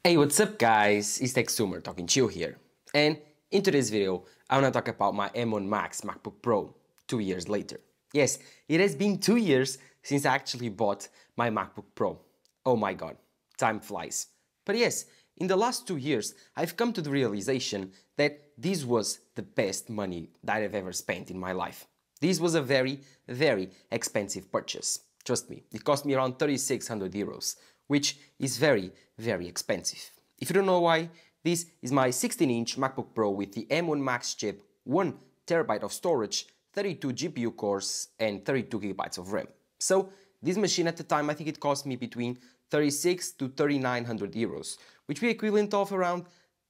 Hey, what's up guys? It's TechSumer talking chill here. And in today's video, I want to talk about my M1 Max MacBook Pro 2 years later. Yes, it has been 2 years since I actually bought my MacBook Pro. Oh my god, time flies. But yes, in the last 2 years, I've come to the realization that this was the best money that I've ever spent in my life. This was a very, very expensive purchase. Trust me, it cost me around 3,600 euros, which is very, very expensive. If you don't know why, this is my 16-inch MacBook Pro with the M1 Max chip, 1 TB of storage, 32 GPU cores, and 32 GB of RAM. So this machine at the time, I think it cost me between 36 to 3,900 euros, which would be equivalent of around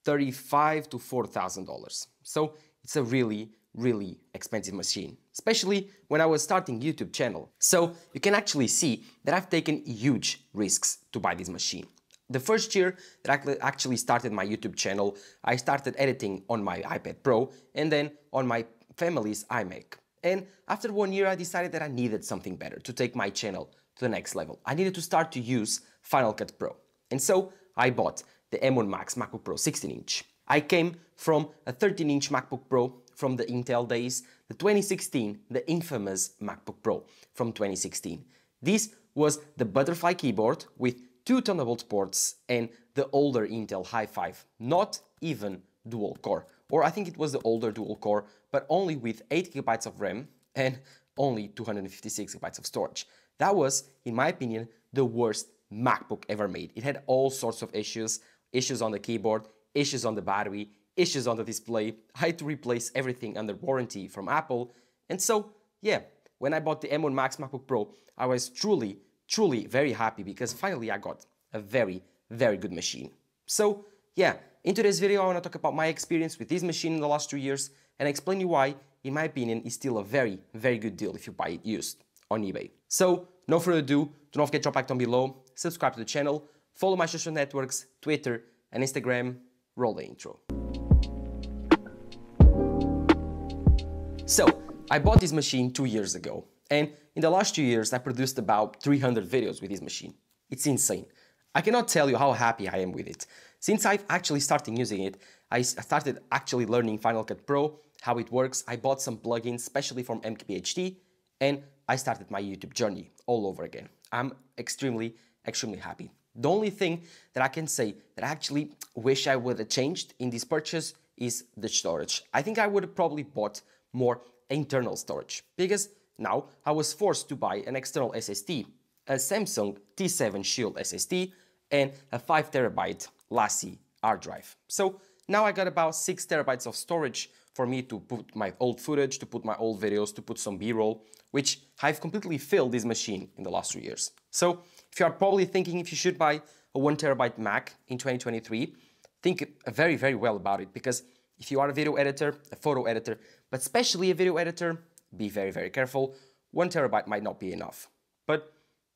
$35 to $4,000. So it's a really expensive machine, especially when I was starting YouTube channel. So you can actually see that I've taken huge risks to buy this machine. The first year that I actually started my YouTube channel, I started editing on my iPad Pro and then on my family's iMac. And after 1 year, I decided that I needed something better to take my channel to the next level. I needed to start to use Final Cut Pro. And so I bought the M1 Max MacBook Pro 16-inch. I came from a 13-inch MacBook Pro from the Intel days, the 2016, the infamous MacBook Pro from 2016. This was the butterfly keyboard with 2 Thunderbolt ports and the older Intel i5, not even dual core. Or I think it was the older dual core, but only with 8 GB of RAM and only 256 GB of storage. That was, in my opinion, the worst MacBook ever made. It had all sorts of issues on the keyboard, issues on the battery, issues on the display. I had to replace everything under warranty from Apple. And so, yeah, when I bought the M1 Max MacBook Pro, I was truly very happy because finally I got a very good machine. So, yeah, in today's video I want to talk about my experience with this machine in the last 2 years and explain you why, in my opinion, it's still a very good deal if you buy it used on eBay. So, no further ado, do not forget to drop a like down below, subscribe to the channel, follow my social networks, Twitter and Instagram. Roll the intro. So, I bought this machine 2 years ago, and in the last 2 years I produced about 300 videos with this machine. It's insane. I cannot tell you how happy I am with it. Since I've actually started using it, I started actually learning Final Cut Pro, how it works. I bought some plugins, especially from MKBHD, and I started my YouTube journey all over again. I'm extremely happy. The only thing that I can say that I actually wish I would have changed in this purchase is the storage. I think I would have probably bought more internal storage because now I was forced to buy an external SSD, a Samsung T7 Shield SSD and a 5 TB Lassie hard drive. So now I got about 6 TB of storage for me to put my old footage, to put my old videos, to put some B-roll, which I've completely filled this machine in the last 2 years. So if you are probably thinking if you should buy a 1 TB Mac in 2023, think very well about it, because if you are a video editor, a photo editor, but especially a video editor, be very careful. 1 TB might not be enough. But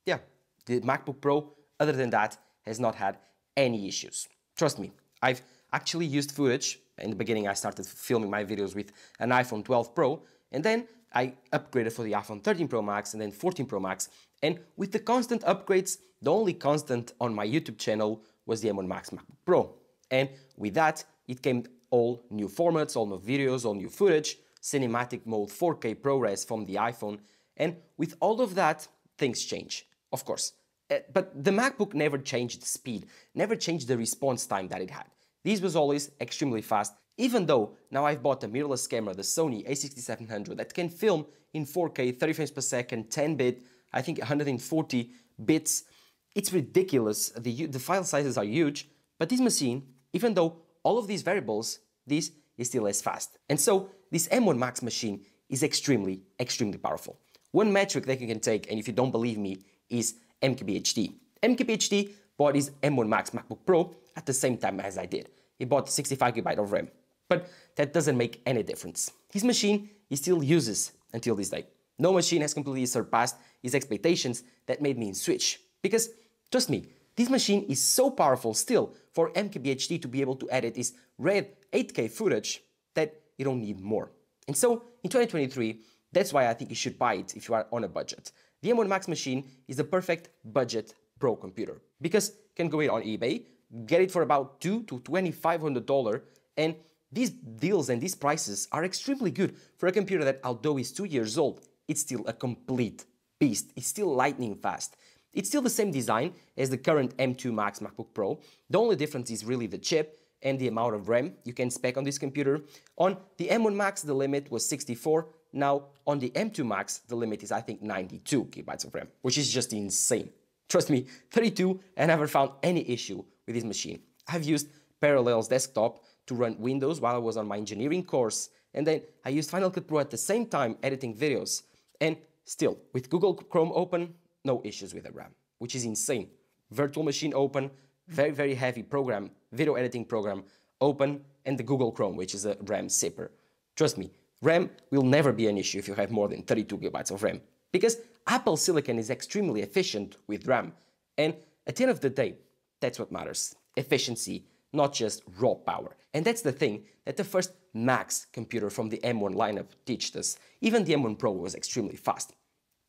yeah, the MacBook Pro, other than that, has not had any issues. Trust me, I've actually used footage. In the beginning, I started filming my videos with an iPhone 12 Pro, and then I upgraded for the iPhone 13 Pro Max and then 14 Pro Max. And with the constant upgrades, the only constant on my YouTube channel was the M1 Max MacBook Pro. And with that, it came all new formats, all new videos, all new footage, cinematic mode, 4K ProRes from the iPhone. And with all of that, things change, of course. But the MacBook never changed the speed, never changed the response time that it had. This was always extremely fast, even though now I've bought a mirrorless camera, the Sony a6700, that can film in 4K, 30 frames per second, 10-bit, I think 140 bits. It's ridiculous. The file sizes are huge, but this machine, even though all of these variables, this is still as fast. And so this M1 Max machine is extremely powerful. One metric that you can take, and if you don't believe me, is MKBHD. MKBHD bought his M1 Max MacBook Pro at the same time as I did. He bought 65 GB of RAM. But that doesn't make any difference. His machine he still uses until this day. No machine has completely surpassed his expectations that made me switch. Because, trust me, this machine is so powerful still for MKBHD to be able to edit his red 8K footage that you don't need more. And so, in 2023, that's why I think you should buy it if you are on a budget. The M1 Max machine is the perfect budget pro computer because you can go in on eBay, get it for about $200 to $2,500, and these deals and these prices are extremely good for a computer that, although it's 2 years old, it's still a complete beast. It's still lightning fast. It's still the same design as the current M2 Max MacBook Pro. The only difference is really the chip and the amount of RAM you can spec on this computer. On the M1 Max, the limit was 64. Now, on the M2 Max, the limit is, I think, 92 gigabytes of RAM, which is just insane. Trust me, 32, and I never found any issue with this machine. I've used Parallels Desktop to run Windows while I was on my engineering course, and then I used Final Cut Pro at the same time editing videos. And still, with Google Chrome open, no issues with the RAM, which is insane. Virtual machine open, very, very heavy program, video editing program open, and the Google Chrome, which is a RAM zipper. Trust me, RAM will never be an issue if you have more than 32 gigabytes of RAM, because Apple Silicon is extremely efficient with RAM, and at the end of the day, that's what matters. Efficiency, not just raw power. And that's the thing that the first Max computer from the M1 lineup teached us. Even the M1 Pro was extremely fast.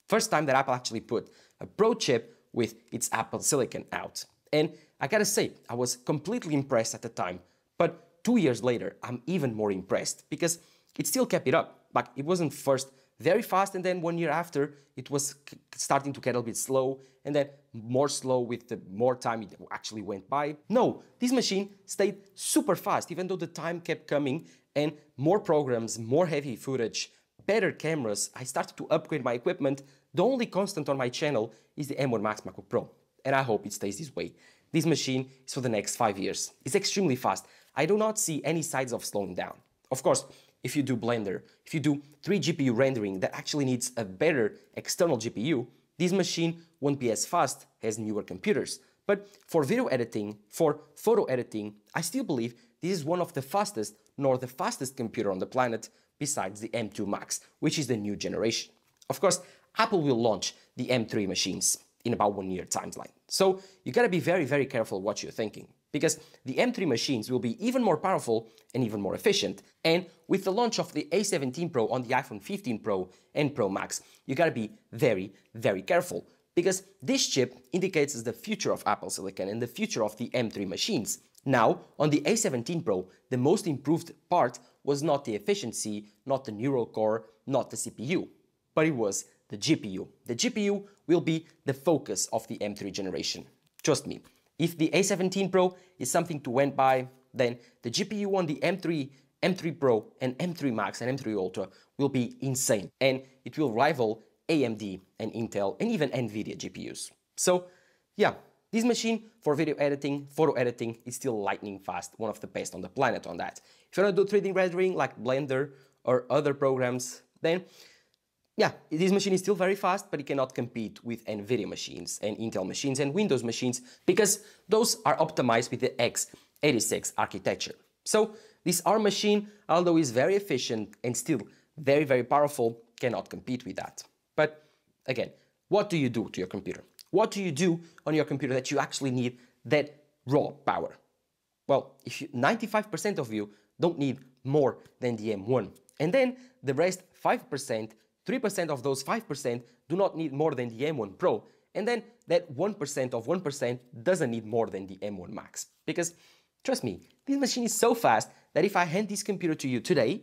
First time that Apple actually put a Pro chip with its Apple Silicon out. And I gotta say, I was completely impressed at the time, but 2 years later, I'm even more impressed because it still kept it up. Like, it wasn't first very fast, and then 1 year after, it was starting to get a little bit slow, and then more slow with the more time it actually went by. No, this machine stayed super fast, even though the time kept coming, and more programs, more heavy footage, better cameras. I started to upgrade my equipment. The only constant on my channel is the M1 Max MacBook Pro, and I hope it stays this way. This machine is for the next 5 years. It's extremely fast. I do not see any signs of slowing down. Of course, if you do Blender, if you do 3 GPU rendering that actually needs a better external GPU, this machine won't be as fast as newer computers. But for video editing, for photo editing, I still believe this is one of the fastest, nor the fastest computer on the planet besides the M2 Max, which is the new generation. Of course, Apple will launch the M3 machines in about 1 year timeline. So you gotta be very, very careful what you're thinking, because the M3 machines will be even more powerful and even more efficient. And with the launch of the A17 Pro on the iPhone 15 Pro and Pro Max, you gotta be very, very careful, because this chip indicates the future of Apple Silicon and the future of the M3 machines. Now, on the A17 Pro, the most improved part was not the efficiency, not the neural core, not the CPU, but it was the GPU. The GPU will be the focus of the M3 generation. Trust me, if the A17 Pro is something to went by, then the GPU on the M3, M3 Pro, and M3 Max and M3 Ultra will be insane, and it will rival AMD and Intel and even NVIDIA GPUs. So yeah, this machine for video editing, photo editing is still lightning fast, one of the best on the planet on that. If you want to do 3D rendering like Blender or other programs, then yeah, this machine is still very fast, but it cannot compete with NVIDIA machines and Intel machines and Windows machines because those are optimized with the x86 architecture. So this ARM machine, although is very efficient and still very, very powerful, cannot compete with that. But again, what do you do to your computer? What do you do on your computer that you actually need that raw power? Well, if 95% of you don't need more than the M1, and then the rest 5%, 3% of those 5% do not need more than the M1 Pro, and then that 1% of 1% doesn't need more than the M1 Max. Because, trust me, this machine is so fast that if I hand this computer to you today,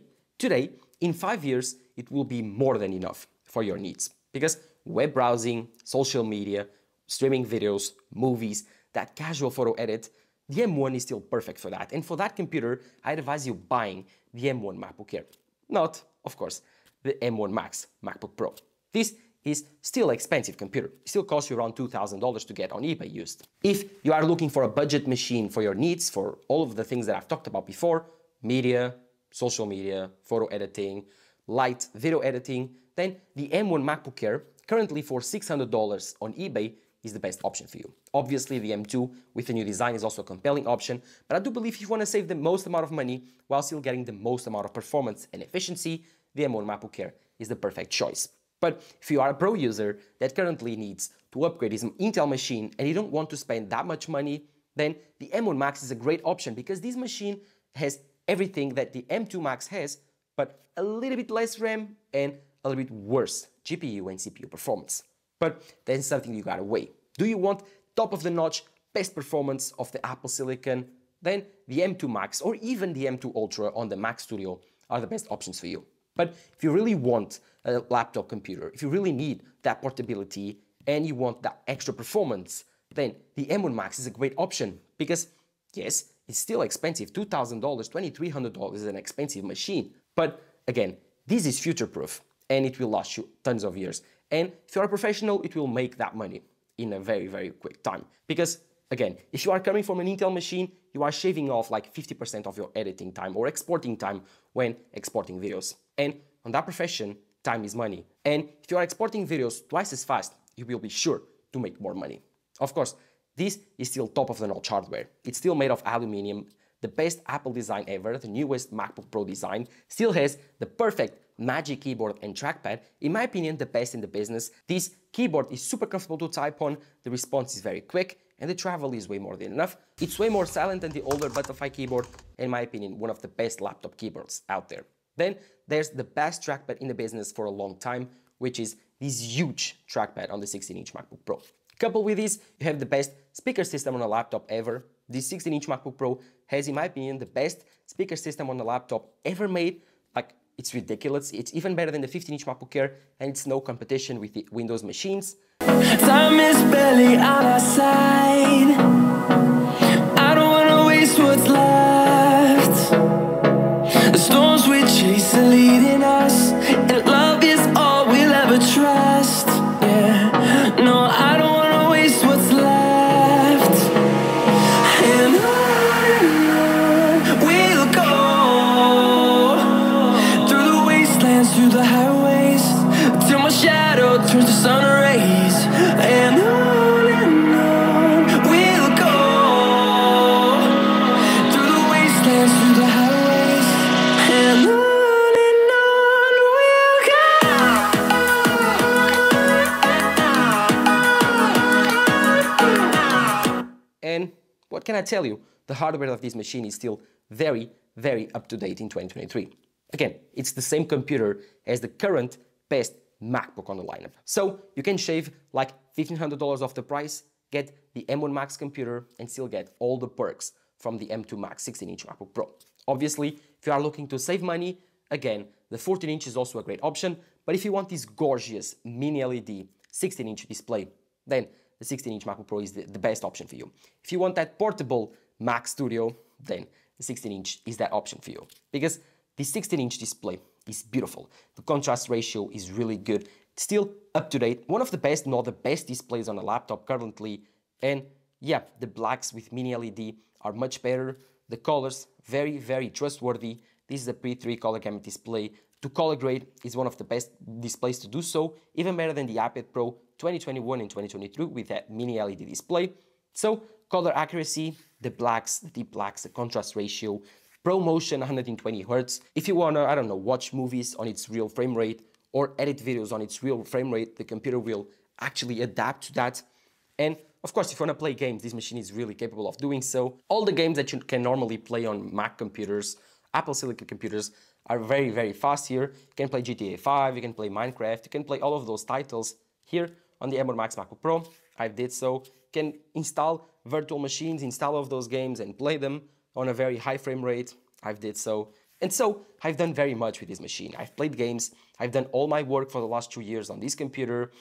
in 5 years, it will be more than enough for your needs. Because web browsing, social media, streaming videos, movies, that casual photo edit, the M1 is still perfect for that. And for that computer, I'd advise you buying the M1 MacBook Air. Not, of course, the M1 Max MacBook Pro. This is still an expensive computer. It still costs you around $2,000 to get on eBay used. If you are looking for a budget machine for your needs, for all of the things that I've talked about before, media, social media, photo editing, light video editing, then the M1 MacBook Air, currently for $600 on eBay, is the best option for you. Obviously, the M2 with the new design is also a compelling option, but I do believe if you want to save the most amount of money while still getting the most amount of performance and efficiency, the M1 MacBook Air is the perfect choice. But if you are a pro user that currently needs to upgrade his Intel machine and you don't want to spend that much money, then the M1 Max is a great option because this machine has everything that the M2 Max has, but a little bit less RAM and a little bit worse GPU and CPU performance. But that's something you gotta weigh. Do you want top-of-the-notch best performance of the Apple Silicon, then the M2 Max or even the M2 Ultra on the Mac Studio are the best options for you. But if you really want a laptop computer, if you really need that portability and you want that extra performance, then the M1 Max is a great option because, yes, it's still expensive. $2,000, $2,300 is an expensive machine. But again, this is future-proof and it will last you tons of years. And if you're a professional, it will make that money in a very, very quick time. Because again, if you are coming from an Intel machine, you are shaving off like 50% of your editing time or exporting time when exporting videos. And on that profession, time is money. And if you are exporting videos twice as fast, you will be sure to make more money. Of course, this is still top of the notch hardware. It's still made of aluminum, the best Apple design ever, the newest MacBook Pro design, still has the perfect Magic Keyboard and Trackpad, in my opinion the best in the business. This keyboard is super comfortable to type on, the response is very quick, and the travel is way more than enough. It's way more silent than the older Butterfly keyboard, in my opinion one of the best laptop keyboards out there. Then there's the best trackpad in the business for a long time, which is this huge trackpad on the 16-inch MacBook Pro. Coupled with this, you have the best speaker system on a laptop ever. This 16-inch MacBook Pro has, in my opinion, the best speaker system on a laptop ever made. Like, it's ridiculous. It's even better than the 15-inch MacBook Air, and it's no competition with the Windows machines. Time is barely on our side. I don't wanna waste what's left. The storms we chase are leading us, and love is all we'll ever trust. Yeah, no, I don't wanna waste what's left. And on we'll go, through the wastelands, through the highways, till my shadow turns to sun rays. And on we'll go, through the wastelands, through the highways, and on we'll go. And what can I tell you? The hardware of this machine is still very, very up to date in 2023. Again, it's the same computer as the current best MacBook on the lineup. So you can shave like $1,500 off the price, get the M1 Max computer, and still get all the perks from the M2 Max 16-inch MacBook Pro. Obviously, if you are looking to save money, again, the 14-inch is also a great option, but if you want this gorgeous mini LED 16-inch display, then the 16-inch MacBook Pro is the best option for you. If you want that portable Mac Studio, then the 16-inch is that option for you. Because the 16-inch display is beautiful. The contrast ratio is really good. It's still up to date. One of the best, not the best displays on a laptop currently. And yeah, the blacks with mini LED are much better. The colors, very, very trustworthy. This is a pre-3 color gamut display. To color grade is one of the best displays to do so, even better than the iPad Pro 2021 and 2022 with that mini LED display. So color accuracy, the blacks, the deep blacks, the contrast ratio, ProMotion 120 Hz. If you wanna, I don't know, watch movies on its real frame rate or edit videos on its real frame rate, the computer will actually adapt to that. And of course, if you wanna play games, this machine is really capable of doing so. All the games that you can normally play on Mac computers, Apple Silicon computers, are very, very fast here. You can play GTA 5, you can play Minecraft, you can play all of those titles here on the M1 Max MacBook Pro. I did so. You can install virtual machines, install all of those games and play them on a very high frame rate. I've did so. And so I've done very much with this machine. I've played games. I've done all my work for the last 2 years on this computer.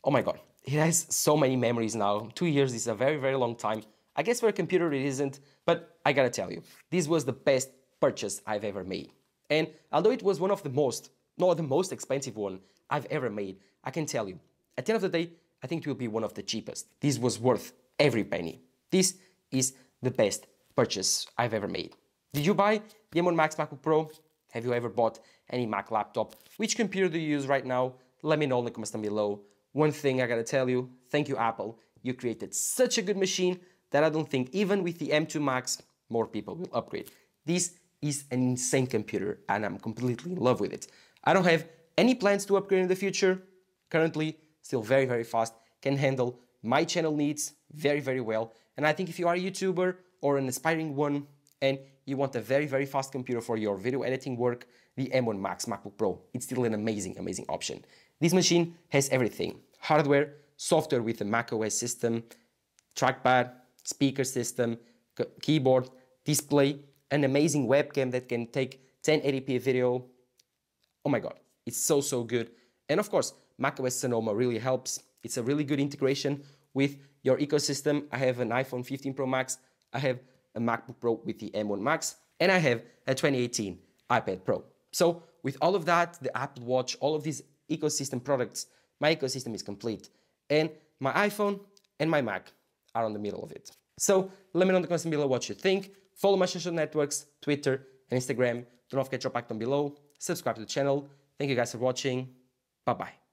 Oh my God, it has so many memories now. 2 years is a very, very long time. I guess for a computer it isn't, but I gotta tell you, this was the best purchase I've ever made. And although it was one of the most, not the most expensive one I've ever made, I can tell you, at the end of the day, I think it will be one of the cheapest. This was worth every penny. This is the best purchase I've ever made. Did you buy the M1 Max MacBook Pro? Have you ever bought any Mac laptop? Which computer do you use right now? Let me know in the comments down below. One thing I gotta tell you, thank you Apple. You created such a good machine that I don't think even with the M2 Max, more people will upgrade. This is an insane computer and I'm completely in love with it. I don't have any plans to upgrade in the future. Currently, still very, very fast, can handle my channel needs very, very well. And I think if you are a YouTuber or an aspiring one and you want a very, very fast computer for your video editing work, the M1 Max MacBook Pro, it's still an amazing, amazing option. This machine has everything. Hardware, software with the macOS system, trackpad, speaker system, keyboard, display, an amazing webcam that can take 1080p video. Oh my God, it's so, so good. And of course, macOS Sonoma really helps. It's a really good integration with your ecosystem. I have an iPhone 15 Pro Max, I have a MacBook Pro with the M1 Max, and I have a 2018 iPad Pro. So with all of that, the Apple Watch, all of these ecosystem products, my ecosystem is complete. And my iPhone and my Mac are on the middle of it. So let me know in the comments below what you think. Follow my social networks, Twitter and Instagram. Do not forget to drop a like down below. Subscribe to the channel. Thank you guys for watching. Bye-bye.